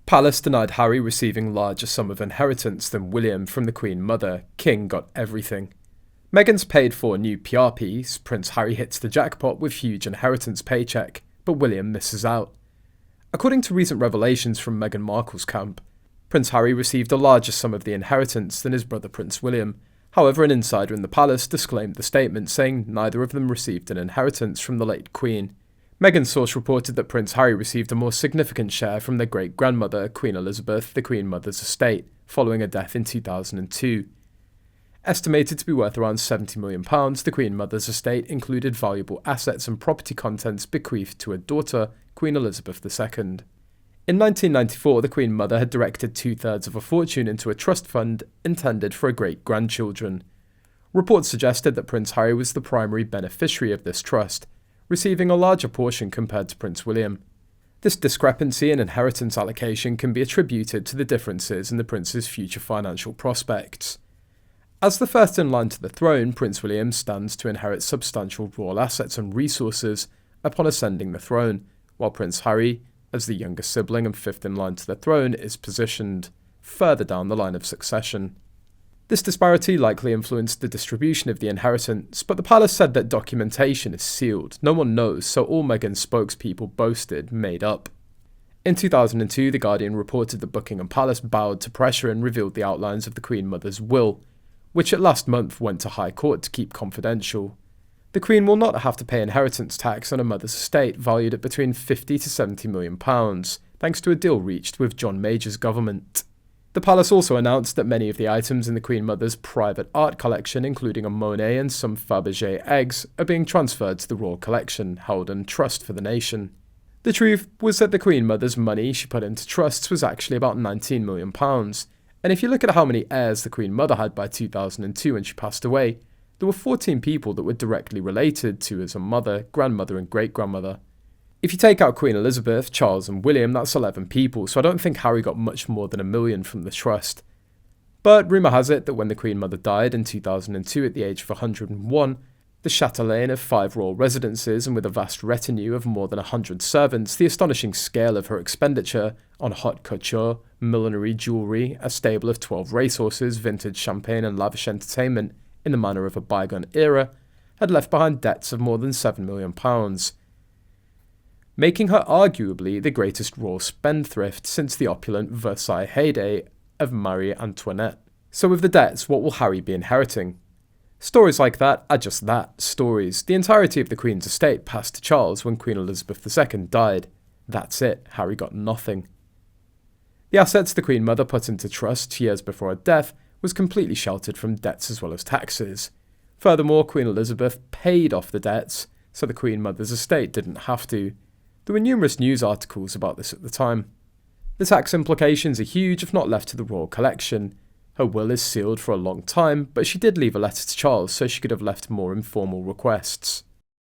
Palace denied Harry receiving larger sum of inheritance than William from the Queen Mother. King got everything. Meghan's paid for a new PR piece. Prince Harry hits the jackpot with huge inheritance paycheck, but William misses out. According to recent revelations from Meghan Markle's camp, Prince Harry received a larger sum of the inheritance than his brother Prince William. However, an insider in the palace disclaimed the statement, saying neither of them received an inheritance from the late Queen. Meghan's source reported that Prince Harry received a more significant share from their great-grandmother, Queen Elizabeth, the Queen Mother's estate, following her death in 2002. Estimated to be worth around £70 million, the Queen Mother's estate included valuable assets and property contents bequeathed to her daughter, Queen Elizabeth II. In 1994, the Queen Mother had directed two-thirds of her fortune into a trust fund intended for her great-grandchildren. Reports suggested that Prince Harry was the primary beneficiary of this trust, receiving a larger portion compared to Prince William. This discrepancy in inheritance allocation can be attributed to the differences in the prince's future financial prospects. As the first in line to the throne, Prince William stands to inherit substantial royal assets and resources upon ascending the throne, while Prince Harry, as the younger sibling and fifth in line to the throne, is positioned further down the line of succession. This disparity likely influenced the distribution of the inheritance, but the palace said that documentation is sealed. No one knows, so all Meghan's spokespeople boasted made up. In 2002, The Guardian reported that Buckingham Palace bowed to pressure and revealed the outlines of the Queen Mother's will, which at last month went to High Court to keep confidential. The Queen will not have to pay inheritance tax on her mother's estate, valued at between £50 to £70 million, thanks to a deal reached with John Major's government. The palace also announced that many of the items in the Queen Mother's private art collection, including a Monet and some Fabergé eggs, are being transferred to the royal collection, held in trust for the nation. The truth was that the Queen Mother's money she put into trusts was actually about £19 million, and if you look at how many heirs the Queen Mother had by 2002 when she passed away, there were 14 people that were directly related to as a mother, grandmother and great-grandmother. If you take out Queen Elizabeth, Charles and William, that's 11 people, so I don't think Harry got much more than £1 million from the trust. But rumour has it that when the Queen Mother died in 2002 at the age of 101, the chatelaine of 5 royal residences and with a vast retinue of more than 100 servants, the astonishing scale of her expenditure on haute couture, millinery, jewellery, a stable of 12 racehorses, vintage champagne and lavish entertainment in the manner of a bygone era, had left behind debts of more than £7 million, making her arguably the greatest royal spendthrift since the opulent Versailles heyday of Marie Antoinette. So with the debts, what will Harry be inheriting? Stories like that are just that, stories. The entirety of the Queen's estate passed to Charles when Queen Elizabeth II died. That's it, Harry got nothing. The assets the Queen Mother put into trust years before her death was completely sheltered from debts as well as taxes. Furthermore, Queen Elizabeth paid off the debts, so the Queen Mother's estate didn't have to. There were numerous news articles about this at the time. The tax implications are huge if not left to the royal collection. Her will is sealed for a long time, but she did leave a letter to Charles so she could have left more informal requests.